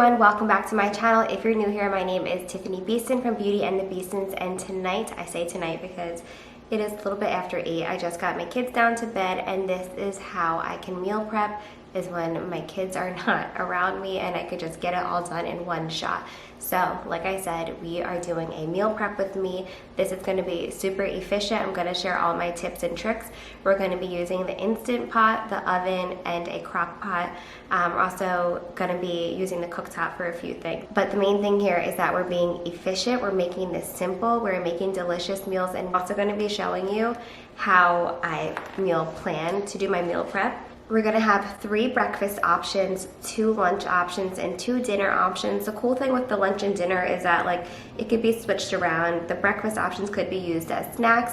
everyone, welcome back to my channel. If you're new here, my name is Tiffany Beaston from Beauty and the Beastons, and tonight, I say tonight because it is a little bit after 8. I just got my kids down to bed, and this is how I can meal prep, is when my kids are not around me and I could just get it all done in one shot. So, like I said, we are doing a meal prep with me. This is going to be super efficient. I'm going to share all my tips and tricks. We're going to be using the Instant Pot, the oven, and a crock pot. We're also going to be using the cooktop for a few things. But the main thing here is that we're being efficient. We're making this simple. We're making delicious meals, and I'm also going to be showing you how I meal plan to do my meal prep. We're gonna have 3 breakfast options, 2 lunch options, and 2 dinner options. The cool thing with the lunch and dinner is that it could be switched around. The breakfast options could be used as snacks,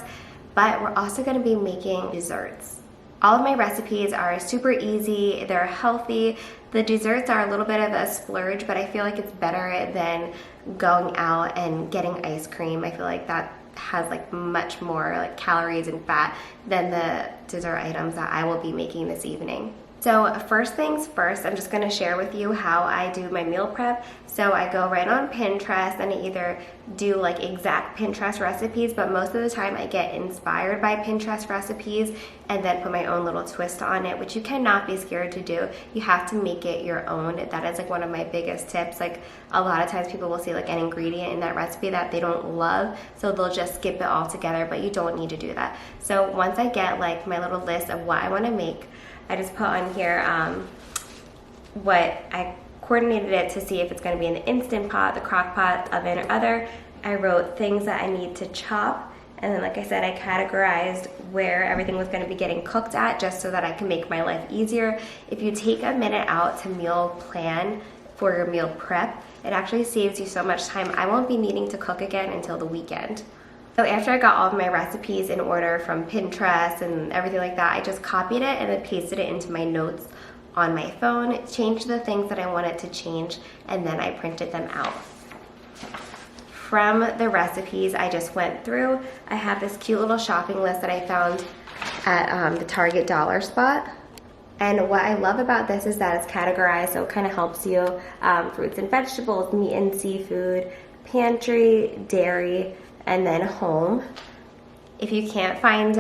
but we're also gonna be making desserts. All of my recipes are super easy, they're healthy. The desserts are a little bit of a splurge, but I feel like it's better than going out and getting ice cream. I feel like that has much more calories and fat than the dessert items that I will be making this evening. So first things first, I'm just going to share with you how I do my meal prep. So I go right on Pinterest and I either do exact Pinterest recipes, but most of the time I get inspired by Pinterest recipes and then put my own little twist on it, which you cannot be scared to do. You have to make it your own. That is one of my biggest tips. A lot of times people will see an ingredient in that recipe that they don't love, so they'll just skip it altogether, but you don't need to do that. So once I get my little list of what I want to make, I just put on here what I coordinated it to see if it's going to be in the Instant Pot, the crock pot, oven, or other. I wrote things that I need to chop, and then like I said, I categorized where everything was going to be getting cooked at, just so that I can make my life easier. If you take a minute out to meal plan for your meal prep, it actually saves you so much time. I won't be needing to cook again until the weekend. So after I got all of my recipes in order from Pinterest and everything like that, I just copied it and then pasted it into my notes on my phone, changed the things that I wanted to change, and then I printed them out. From the recipes I just went through, I have this cute little shopping list that I found at the Target dollar spot. And what I love about this is that it's categorized, so it kind of helps you fruits and vegetables, meat and seafood, pantry, dairy, and then home. If you can't find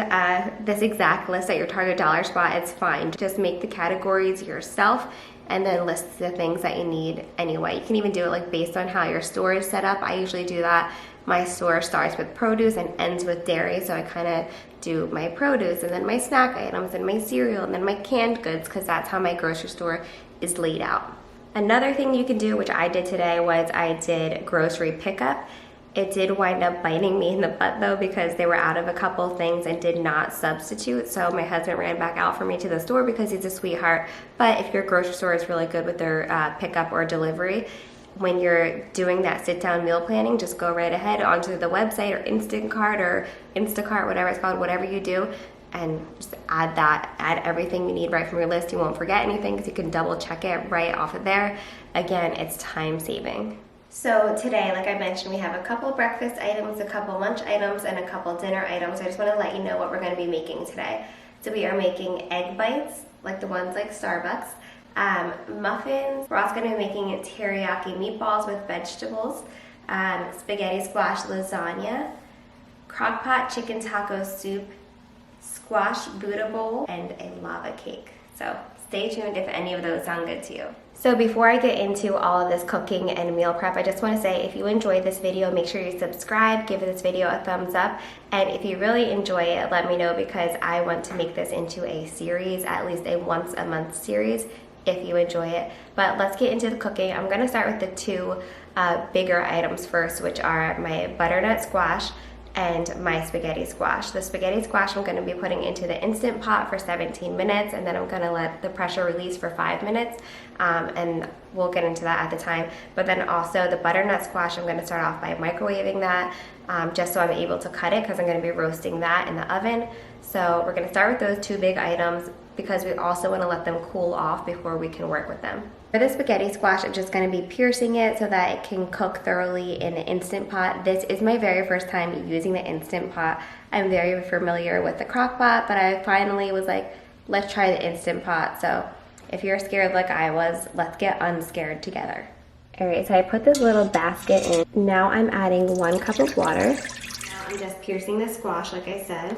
this exact list at your Target dollar spot, it's fine. Just make the categories yourself and then list the things that you need anyway. You can even do it based on how your store is set up. I usually do that. My store starts with produce and ends with dairy, so I kind of do my produce and then my snack items and my cereal and then my canned goods, because that's how my grocery store is laid out. Another thing you can do, which I did today, was I did grocery pickup. It did wind up biting me in the butt though, because they were out of a couple things and did not substitute. So my husband ran back out for me to the store because he's a sweetheart. But if your grocery store is really good with their pickup or delivery, when you're doing that sit-down meal planning, just go right ahead onto the website or Instacart or Instacart, whatever it's called, whatever you do, and just add everything you need right from your list. You won't forget anything because you can double check it right off of there. Again, it's time saving. So today, like I mentioned, we have a couple breakfast items, a couple lunch items, and a couple dinner items. I just want to let you know what we're going to be making today. So we are making egg bites, like the ones like Starbucks, muffins. We're also going to be making teriyaki meatballs with vegetables, spaghetti squash lasagna, crock pot chicken taco soup, squash Buddha bowl, and a lava cake. So stay tuned if any of those sound good to you. So before I get into all of this cooking and meal prep, I just want to say, if you enjoyed this video, make sure you subscribe, give this video a thumbs up, and if you really enjoy it, let me know, because I want to make this into a series, at least a once a month series, if you enjoy it. But let's get into the cooking. I'm going to start with the 2 bigger items first, which are my butternut squash and my spaghetti squash. The spaghetti squash I'm going to be putting into the Instant Pot for 17 minutes, and then I'm going to let the pressure release for 5 minutes, and we'll get into that at the time. But then also the butternut squash, I'm going to start off by microwaving that, just so I'm able to cut it, because I'm going to be roasting that in the oven. So we're going to start with those 2 big items, because we also want to let them cool off before we can work with them. For the spaghetti squash, I'm just going to be piercing it so that it can cook thoroughly in the Instant Pot. This is my very first time using the Instant Pot. I'm very familiar with the crock pot, but I finally was like, let's try the Instant Pot. So if you're scared like I was, let's get unscared together. All right, so I put this little basket in. Now I'm adding 1 cup of water. Now I'm just piercing the squash, like I said.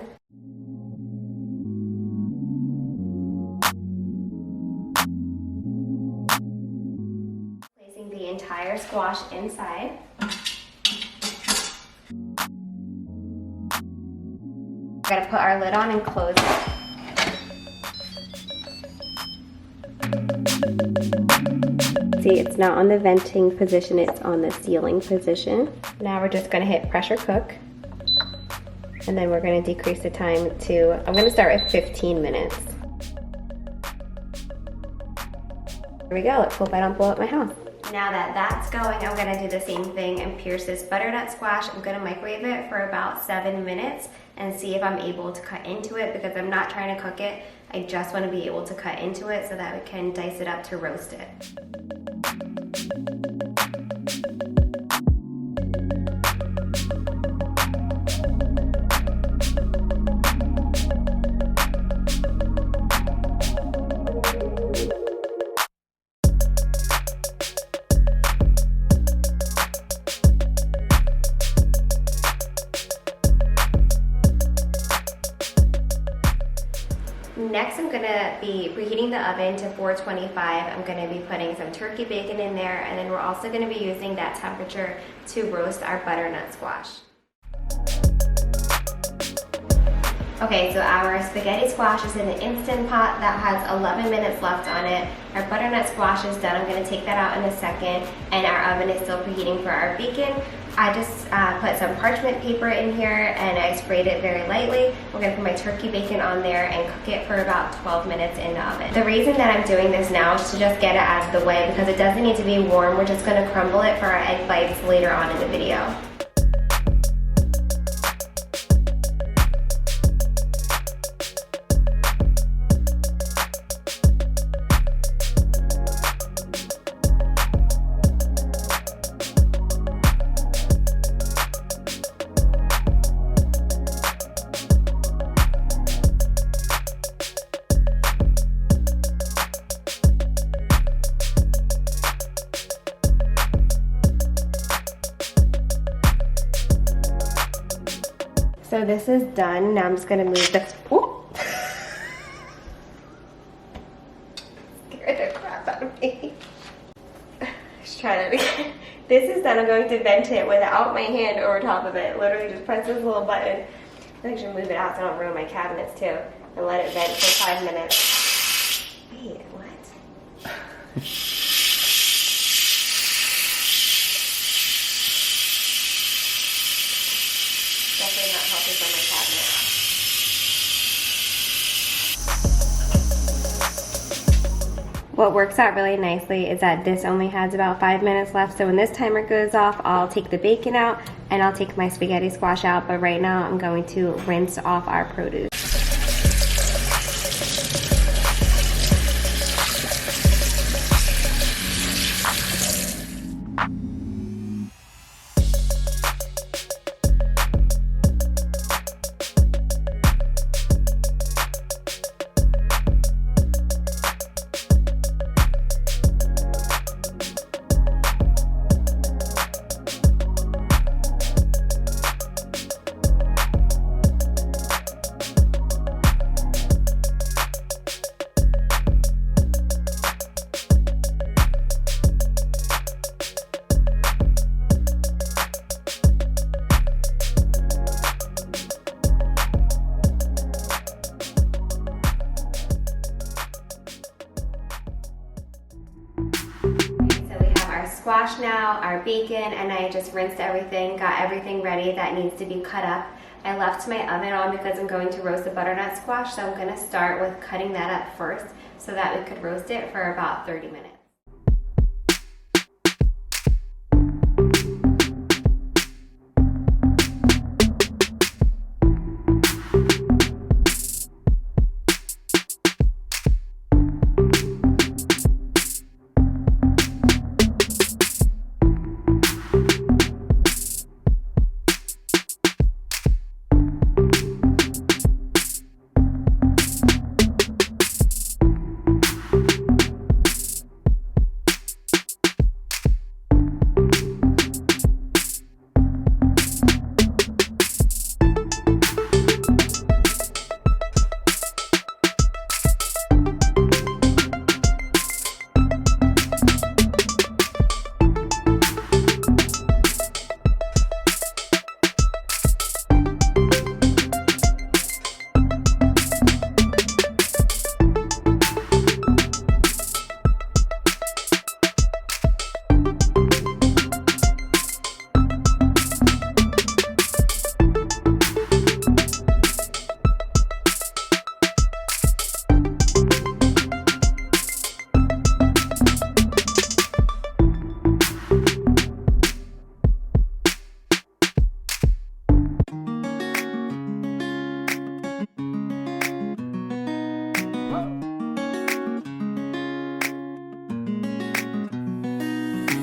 Placing the entire squash inside. We're gonna put our lid on and close it. See, it's not on the venting position, it's on the sealing position. Now we're just gonna hit pressure cook. And then we're gonna decrease the time to, I'm gonna start with 15 minutes. Here we go, let's hope I don't blow up my house. Now that that's going, I'm gonna do the same thing and pierce this butternut squash. I'm gonna microwave it for about 7 minutes and see if I'm able to cut into it, because I'm not trying to cook it. I just wanna be able to cut into it so that we can dice it up to roast it. Next, I'm gonna be preheating the oven to 425. I'm gonna be putting some turkey bacon in there, and then we're also gonna be using that temperature to roast our butternut squash. Okay, so our spaghetti squash is in the Instant Pot that has 11 minutes left on it. Our butternut squash is done. I'm gonna take that out in a second, and our oven is still preheating for our bacon. I just put some parchment paper in here and I sprayed it very lightly. We're gonna put my turkey bacon on there and cook it for about 12 minutes in the oven. The reason that I'm doing this now is to just get it out of the way, because it doesn't need to be warm. We're just gonna crumble it for our egg bites later on in the video. So this is done. Now I'm just gonna move the, scared the crap out of me. Let's try that again. This is done. I'm going to vent it without my hand over top of it. Literally just press this little button. I think I should move it out so I don't ruin my cabinets too. And let it vent for 5 minutes. Wait, what? Definitely not helping on my cabinet. What works out really nicely is that this only has about 5 minutes left, so when this timer goes off, I'll take the bacon out and I'll take my spaghetti squash out, but right now I'm going to rinse off our produce. Squash now, our bacon, and I just rinsed everything, got everything ready that needs to be cut up. I left my oven on because I'm going to roast the butternut squash, so I'm going to start with cutting that up first so that we could roast it for about 30 minutes.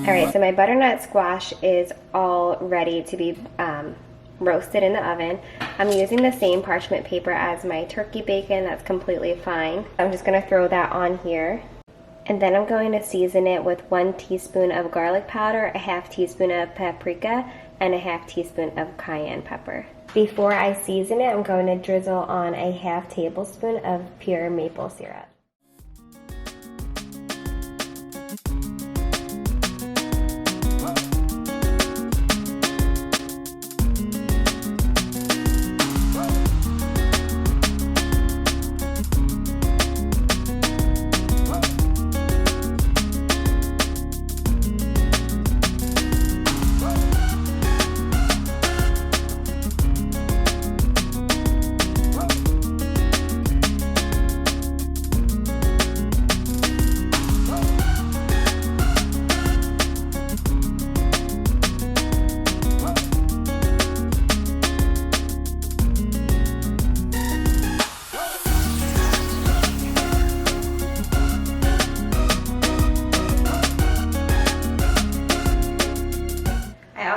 Alright, so my butternut squash is all ready to be roasted in the oven. I'm using the same parchment paper as my turkey bacon. That's completely fine. I'm just going to throw that on here. And then I'm going to season it with 1 teaspoon of garlic powder, a half teaspoon of paprika, and a half teaspoon of cayenne pepper. Before I season it, I'm going to drizzle on a half tablespoon of pure maple syrup.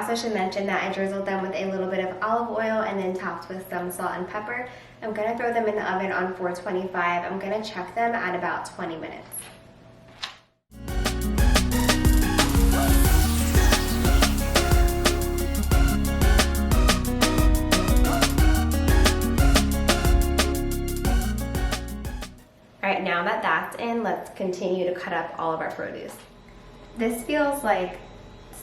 I should mention that I drizzled them with a little bit of olive oil and then topped with some salt and pepper. I'm going to throw them in the oven on 425. I'm going to check them at about 20 minutes. Alright, now that that's in, let's continue to cut up all of our produce. This feels like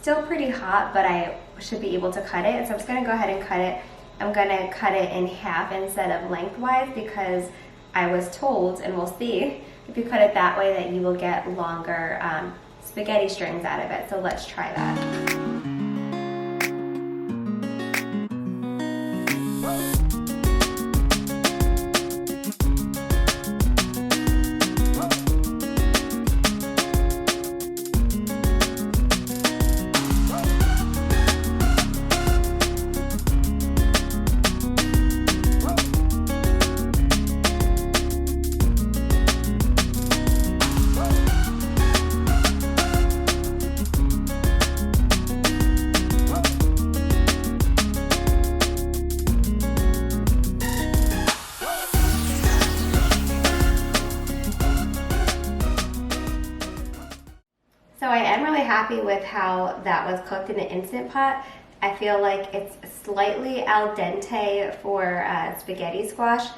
still pretty hot, but I should be able to cut it. So I'm just gonna go ahead and cut it. I'm gonna cut it in half instead of lengthwise because I was told, and we'll see, if you cut it that way that you will get longer spaghetti strings out of it. So let's try that. So I am really happy with how that was cooked in the Instant Pot. I feel like it's slightly al dente for spaghetti squash.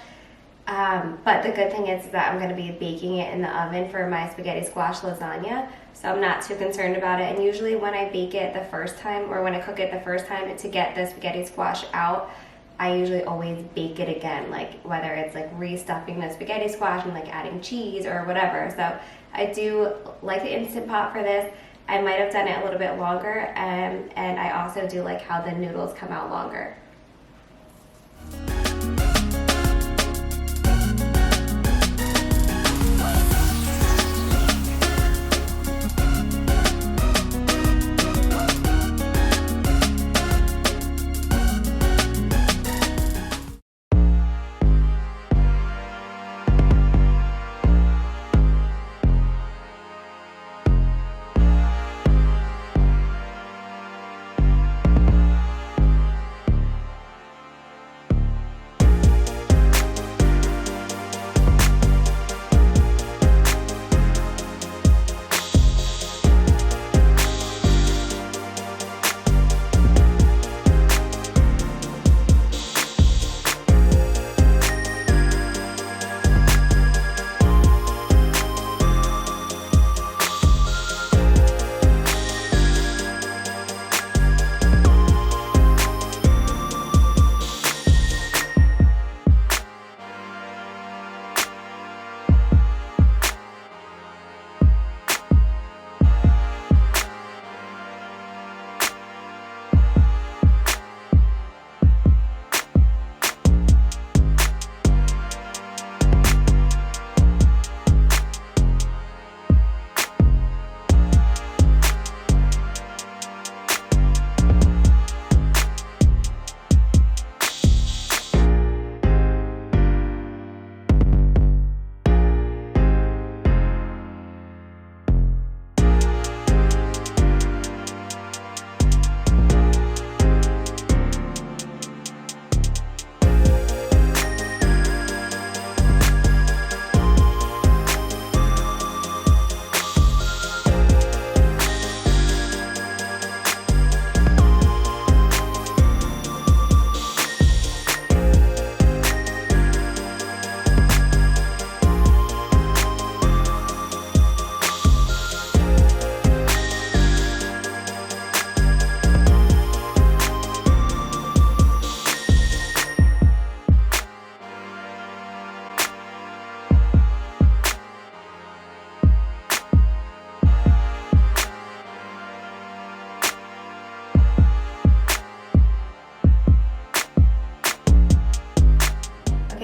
But the good thing is that I'm going to be baking it in the oven for my spaghetti squash lasagna. So I'm not too concerned about it. And usually when I bake it the first time, or when I cook it the first time to get the spaghetti squash out, I usually always bake it again, like whether it's like restuffing the spaghetti squash and like adding cheese or whatever. So I do like the Instant Pot for this. I might have done it a little bit longer, and I also do like how the noodles come out longer.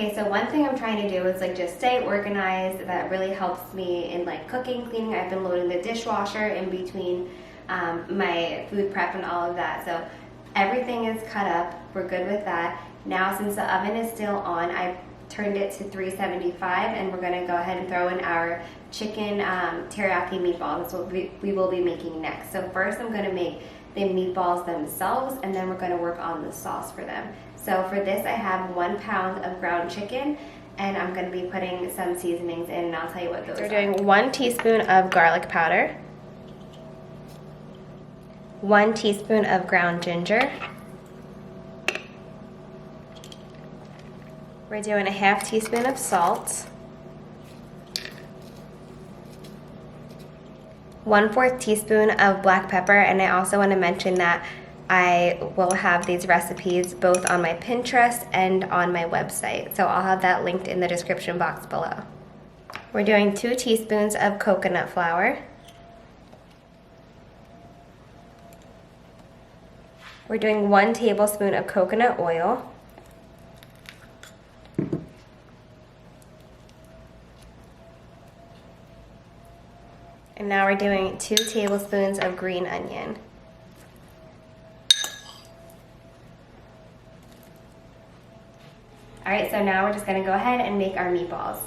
Okay, so one thing I'm trying to do is like just stay organized. That really helps me in like cooking, cleaning. I've been loading the dishwasher in between my food prep and all of that. So everything is cut up. We're good with that. Now, since the oven is still on, I've turned it to 375, and we're gonna go ahead and throw in our chicken teriyaki meatballs. That's what we will be making next. So first I'm gonna make the meatballs themselves, and then we're gonna work on the sauce for them. So for this, I have 1 pound of ground chicken, and I'm gonna be putting some seasonings in, and I'll tell you what those are. We're doing 1 teaspoon of garlic powder, 1 teaspoon of ground ginger. We're doing a 1/2 teaspoon of salt, 1/4 teaspoon of black pepper, and I also want to mention that I will have these recipes both on my Pinterest and on my website, so I'll have that linked in the description box below. We're doing 2 teaspoons of coconut flour, we're doing 1 tablespoon of coconut oil, and now we're doing 2 tablespoons of green onion. All right, so now we're just gonna go ahead and make our meatballs.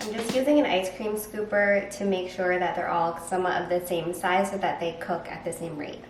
I'm just using an ice cream scooper to make sure that they're all somewhat of the same size so that they cook at the same rate.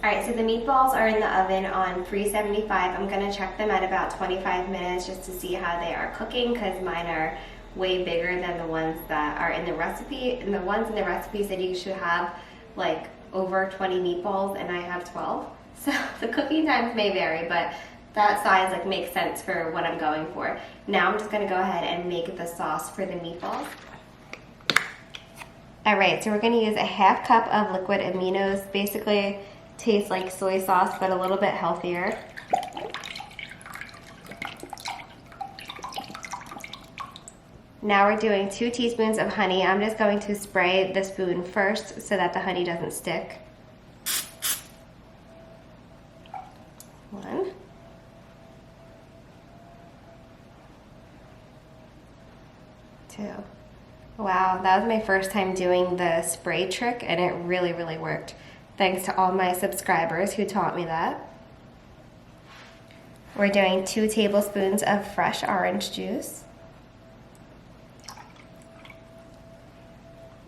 Alright, so the meatballs are in the oven on 375. I'm going to check them at about 25 minutes just to see how they are cooking, because mine are way bigger than the ones that are in the recipe. And the ones in the recipe said you should have like over 20 meatballs, and I have 12. So the cooking times may vary, but that size like makes sense for what I'm going for. Now I'm just going to go ahead and make the sauce for the meatballs. Alright, so we're going to use a 1/2 cup of liquid aminos. Basically tastes like soy sauce, but a little bit healthier. Now we're doing 2 teaspoons of honey. I'm just going to spray the spoon first so that the honey doesn't stick. 1. 2. Wow, that was my first time doing the spray trick, and it really, really worked. Thanks to all my subscribers who taught me that. We're doing 2 tablespoons of fresh orange juice.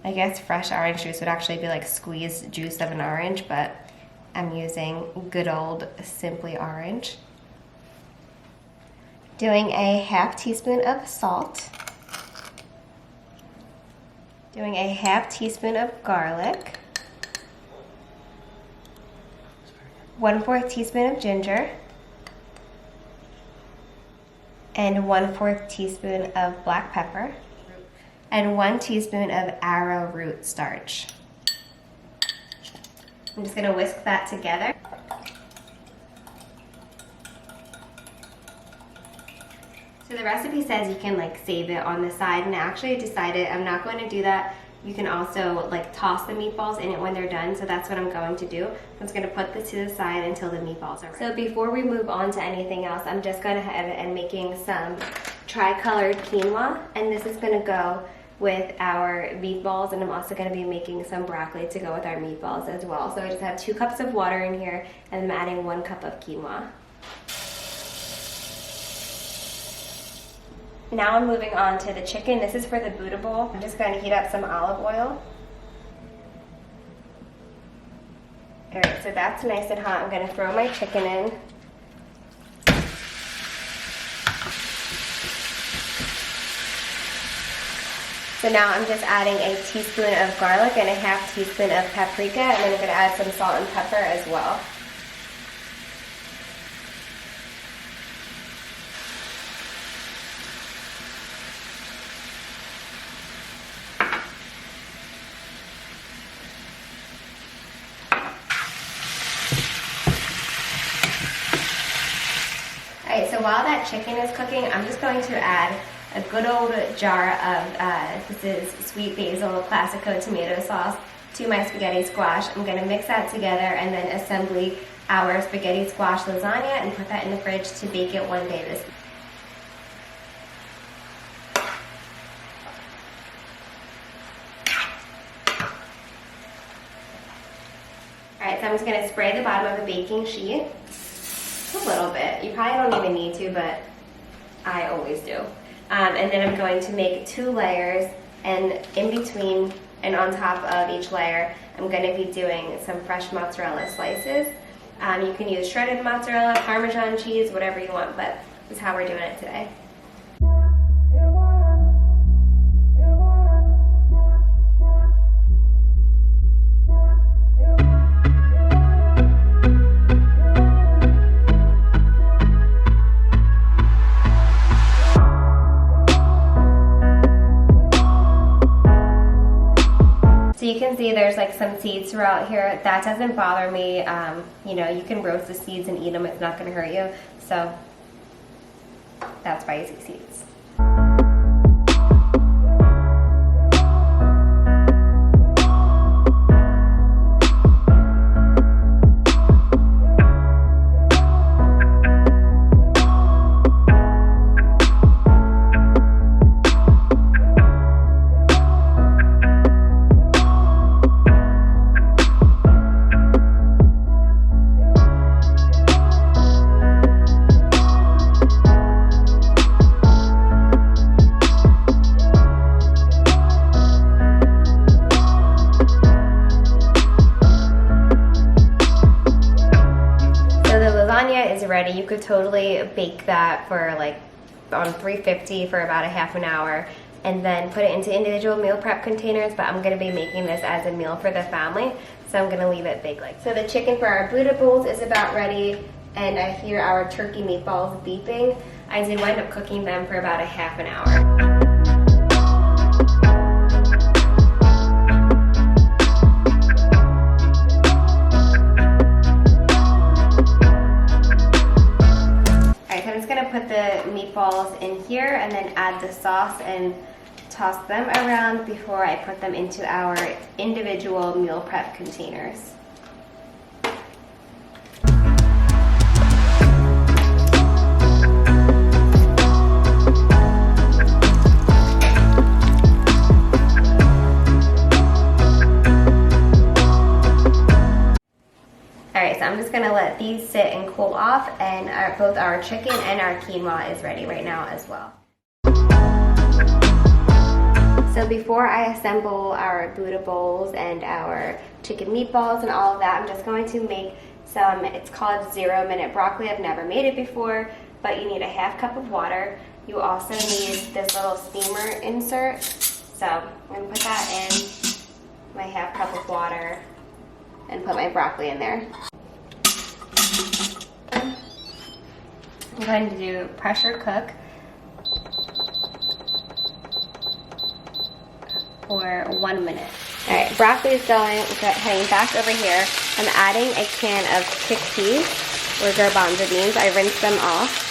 I guess fresh orange juice would actually be like squeezed juice of an orange, but I'm using good old Simply Orange. Doing a 1/2 teaspoon of salt. Doing a 1/2 teaspoon of garlic. 1/4 teaspoon of ginger, and 1/4 teaspoon of black pepper, and 1 teaspoon of arrowroot starch. I'm just going to whisk that together. So the recipe says you can like save it on the side, and I actually decided I'm not going to do that. You can also like toss the meatballs in it when they're done, so that's what I'm going to do. I'm just going to put this to the side until the meatballs are ready. So before we move on to anything else, I'm just going ahead and making some tri-colored quinoa, and this is going to go with our meatballs, and I'm also going to be making some broccoli to go with our meatballs as well. So I just have 2 cups of water in here, and I'm adding 1 cup of quinoa. Now I'm moving on to the chicken. This is for the Buddha bowl. I'm just going to heat up some olive oil. Alright, so that's nice and hot. I'm going to throw my chicken in. So now I'm just adding a teaspoon of garlic and a half teaspoon of paprika, and then I'm going to add some salt and pepper as well. Alright, so while that chicken is cooking, I'm just going to add a good old jar of, this is sweet basil classico tomato sauce to my spaghetti squash. I'm going to mix that together and then assemble our spaghetti squash lasagna and put that in the fridge to bake it one day this week. Alright, so I'm just going to spray the bottom of the baking sheet. A little bit. You probably don't even need to, but I always do. And then I'm going to make 2 layers, and in between and on top of each layer, I'm going to be doing some fresh mozzarella slices. You can use shredded mozzarella, Parmesan cheese, whatever you want, but this is how we're doing it today. So you can see there's like some seeds throughout here. That doesn't bother me. You know, you can roast the seeds and eat them. It's not going to hurt you. So that's why you see seeds. Is ready. You could totally bake that for like on 350 for about a half an hour and then put it into individual meal prep containers, but I'm going to be making this as a meal for the family, so I'm going to leave it big like so. The chicken for our Buddha bowls is about ready, and I hear our turkey meatballs beeping. I did wind up cooking them for about a half an hour. Put the meatballs in here and then add the sauce and toss them around before I put them into our individual meal prep containers. Alright, so I'm just going to let these sit and cool off, and both our chicken and our quinoa is ready right now as well. So before I assemble our Buddha bowls and our chicken meatballs and all of that, I'm just going to make some, it's called 0-minute broccoli. I've never made it before, but you need a half cup of water. You also need this little steamer insert. So I'm going to put that in my half cup of water and put my broccoli in there. I'm going to do pressure cook for 1 minute. Alright, broccoli is heading back over here. I'm adding a can of chickpeas or garbanzo beans. I rinsed them off.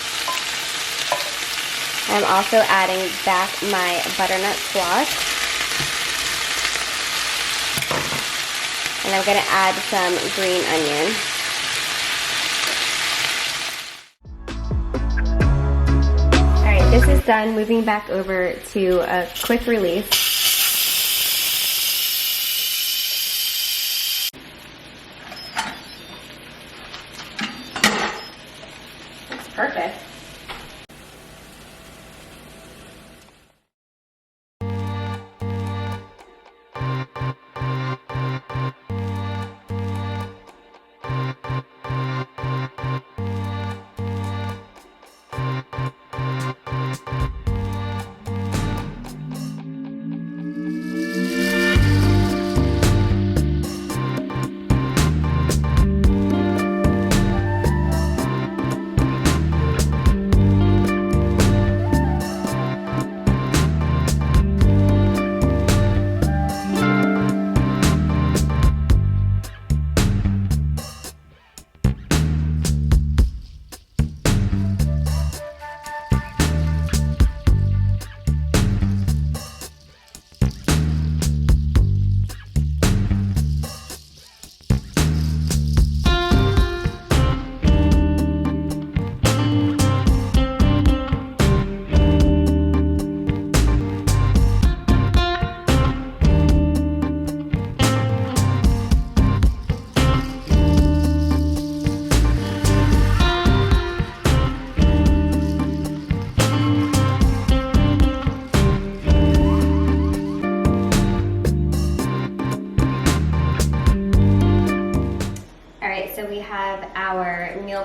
I'm also adding back my butternut squash. And I'm going to add some green onion. Alright, this is done. Moving back over to a quick release. It's perfect.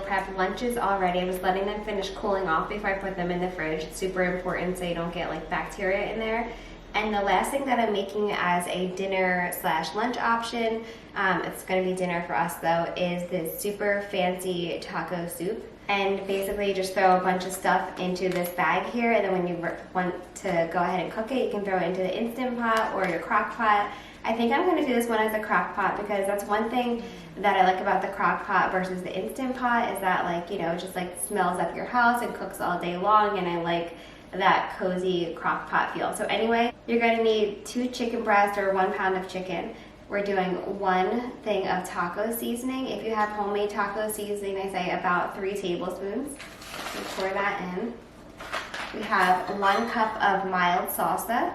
prep lunches already. I was letting them finish cooling off before I put them in the fridge. It's super important so you don't get like bacteria in there. And the last thing that I'm making as a dinner slash lunch option, it's gonna be dinner for us though, is this super fancy taco soup. And basically you just throw a bunch of stuff into this bag here, and then when you want to go ahead and cook it, you can throw it into the Instant Pot or your crock pot. I think I'm gonna do this one as a crock pot because that's one thing that I like about the crock pot versus the Instant Pot is that, like, you know, it just like smells up your house and cooks all day long, and I like that cozy crock pot feel. So anyway, you're gonna need 2 chicken breasts or 1 pound of chicken. We're doing 1 thing of taco seasoning. If you have homemade taco seasoning, I say about 3 tablespoons. We pour that in. We have 1 cup of mild salsa,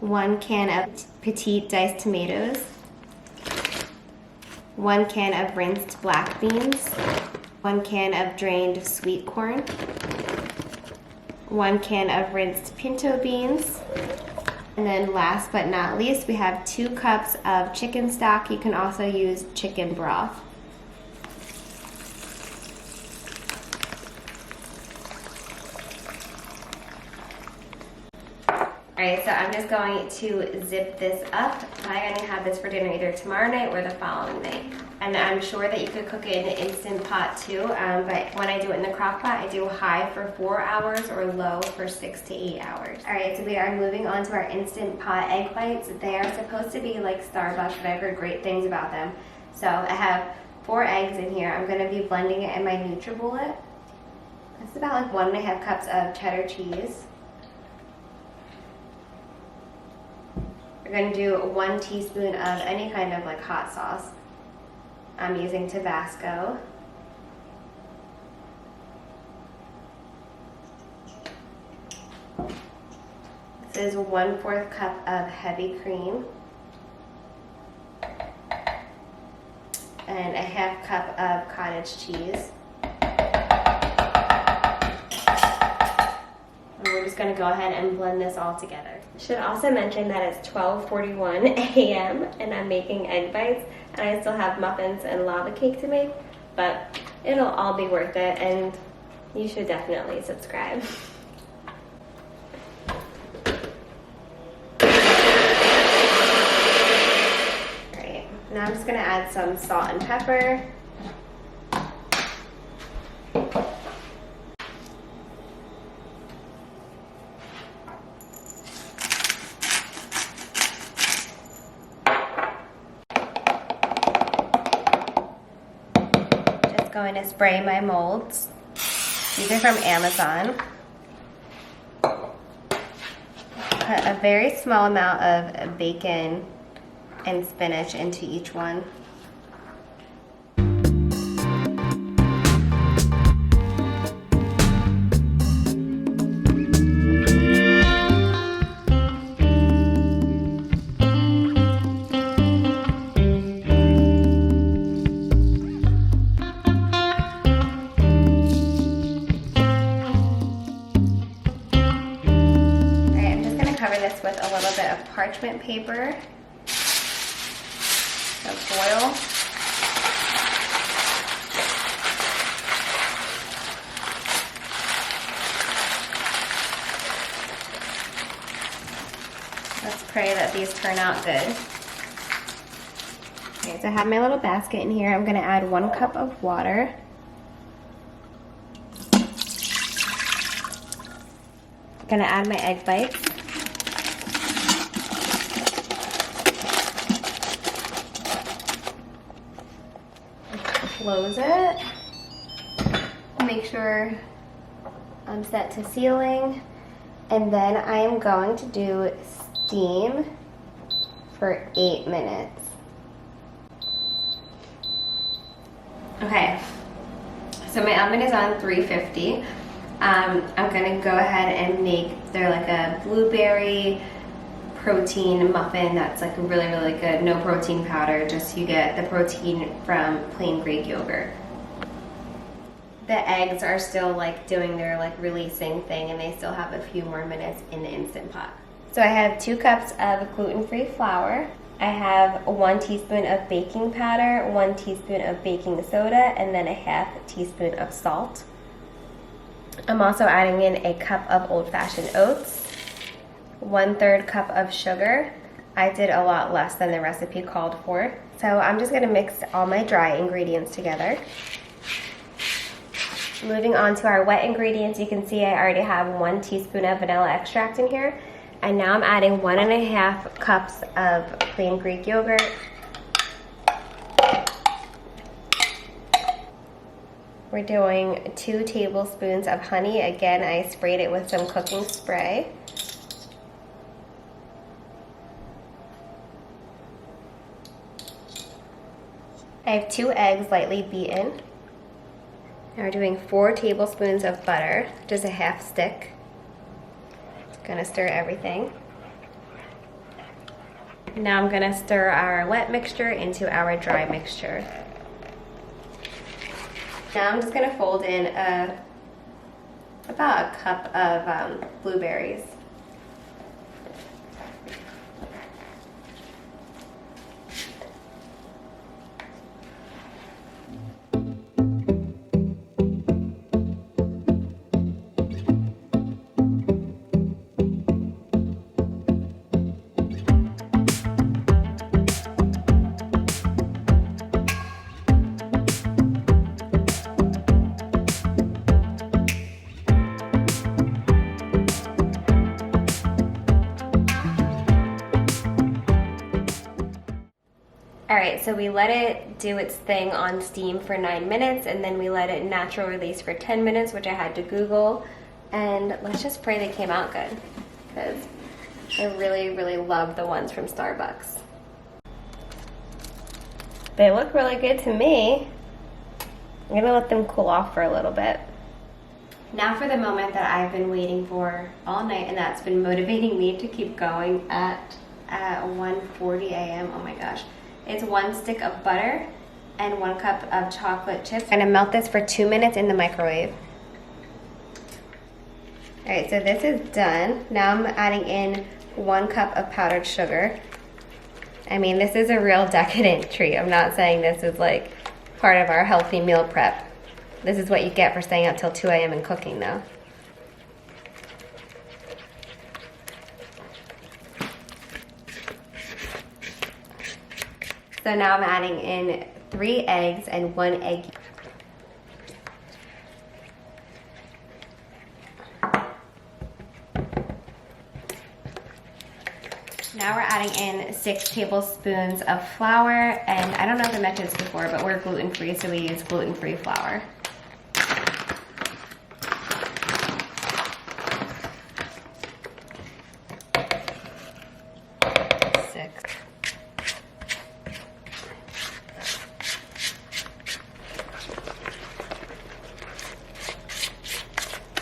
1 can of petite diced tomatoes, 1 can of rinsed black beans, 1 can of drained sweet corn, 1 can of rinsed pinto beans, and then last but not least, we have 2 cups of chicken stock. You can also use chicken broth. Alright, so I'm just going to zip this up. I'm going to have this for dinner either tomorrow night or the following night. And I'm sure that you could cook it in an Instant Pot too, but when I do it in the crock pot, I do high for 4 hours or low for 6 to 8 hours. Alright, so we are moving on to our Instant Pot egg bites. They are supposed to be like Starbucks, but I've heard great things about them. So I have 4 eggs in here. I'm going to be blending it in my NutriBullet. That's about like 1.5 cups of cheddar cheese. We're going to do 1 teaspoon of any kind of like hot sauce. I'm using Tabasco. This is 1/4 cup of heavy cream. And a 1/2 cup of cottage cheese. And we're just going to go ahead and blend this all together. Should also mention that it's 12:41 a.m. and I'm making egg bites, and I still have muffins and lava cake to make, but it'll all be worth it, and you should definitely subscribe. Alright, now I'm just going to add some salt and pepper. Going to spray my molds. These are from Amazon. Put a very small amount of bacon and spinach into each one. With a little bit of parchment paper, some foil, let's pray that these turn out good. Okay, so I have my little basket in here. I'm going to add 1 cup of water. I'm going to add my egg bites. Close it. Make sure I'm set to sealing, and then I am going to do steam for 8 minutes. Okay, so my oven is on 350. I'm gonna go ahead and make, they're like a blueberry protein muffin that's like really, really good. No protein powder, just you get the protein from plain Greek yogurt. The eggs are still like doing their like releasing thing, and they still have a few more minutes in the Instant Pot. So I have 2 cups of gluten-free flour, I have 1 teaspoon of baking powder, 1 teaspoon of baking soda, and then a half teaspoon of salt. I'm also adding in a cup of old-fashioned oats, 1/3 cup of sugar. I did a lot less than the recipe called for. So I'm just gonna mix all my dry ingredients together. Moving on to our wet ingredients, you can see I already have 1 teaspoon of vanilla extract in here. And now I'm adding 1.5 cups of plain Greek yogurt. We're doing 2 tablespoons of honey. Again, I sprayed it with some cooking spray. I have 2 eggs lightly beaten. Now we're doing 4 tablespoons of butter, just a half stick. Gonna stir everything. Now I'm gonna stir our wet mixture into our dry mixture. Now I'm just gonna fold in about a cup of blueberries. Alright, so we let it do its thing on steam for 9 minutes, and then we let it natural release for 10 minutes, which I had to Google. And let's just pray they came out good, because I really, really love the ones from Starbucks. They look really good to me. I'm gonna let them cool off for a little bit. Now for the moment that I've been waiting for all night, and that's been motivating me to keep going at 1:40 a.m. Oh my gosh. It's 1 stick of butter and 1 cup of chocolate chips. I'm gonna melt this for 2 minutes in the microwave. All right, so this is done. Now I'm adding in 1 cup of powdered sugar. I mean, this is a real decadent treat. I'm not saying this is like part of our healthy meal prep. This is what you get for staying up till 2 a.m. and cooking though. So now I'm adding in 3 eggs and 1 egg. Now we're adding in 6 tablespoons of flour, and I don't know if I mentioned this before, but we're gluten-free, so we use gluten-free flour.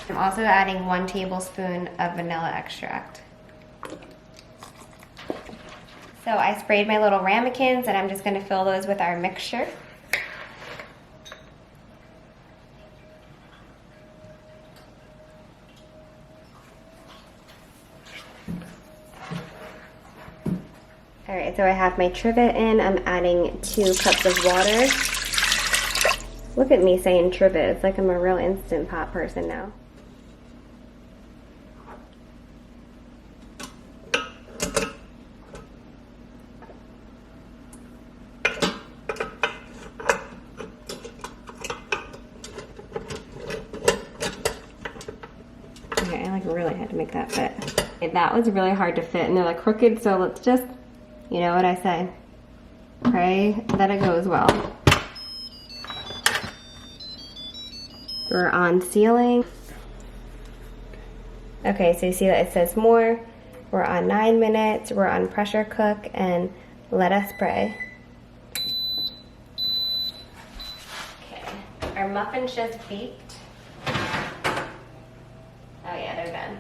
I'm also adding 1 tablespoon of vanilla extract. So I sprayed my little ramekins, and I'm just going to fill those with our mixture. Alright, so I have my trivet in. I'm adding 2 cups of water. Look at me saying trivet. It's like I'm a real Instant Pot person now. Okay, I like really had to make that fit. That was really hard to fit, and they're like crooked, so let's just, you know what I say, pray that it goes well. We're on sealing. Okay, so you see that it says more. We're on 9 minutes. We're on pressure cook, and let us pray. Okay, our muffins just beeped. Oh yeah, they're done.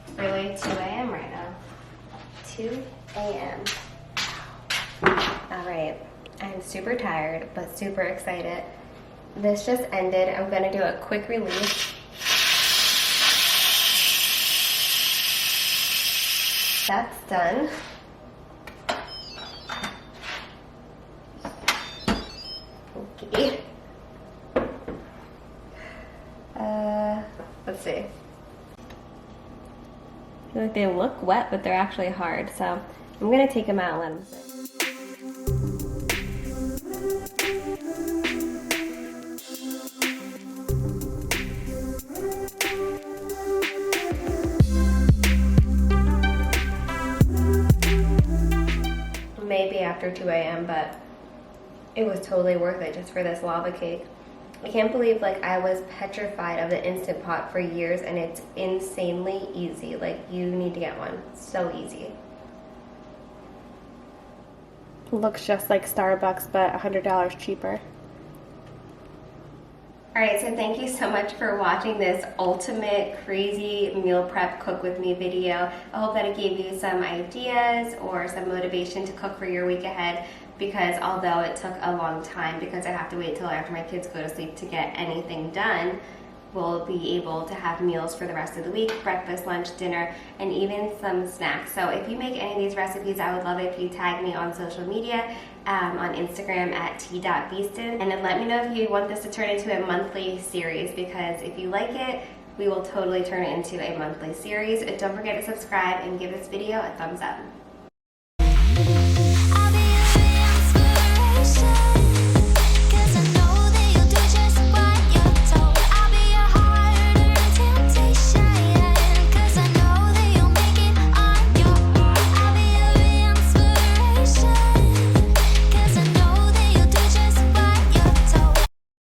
It's really 2 a.m. right now. 2 a.m. All right, I'm super tired, but super excited. This just ended. I'm gonna do a quick release. That's done. Like they look wet, but they're actually hard. So I'm gonna take them out and let them sit. Maybe after 2 a.m., but it was totally worth it just for this lava cake. I can't believe like I was petrified of the Instant Pot for years, and it's insanely easy. Like you need to get one. So easy. Looks just like Starbucks, but $100 cheaper. Alright, so thank you so much for watching this ultimate crazy meal prep cook with me video. I hope that it gave you some ideas or some motivation to cook for your week ahead, because although it took a long time because I have to wait till after my kids go to sleep to get anything done, we'll be able to have meals for the rest of the week, breakfast, lunch, dinner, and even some snacks. So if you make any of these recipes, I would love it if you tag me on social media, on Instagram at t.beaston, and then let me know if you want this to turn into a monthly series, because if you like it, we will totally turn it into a monthly series. Don't forget to subscribe and give this video a thumbs up.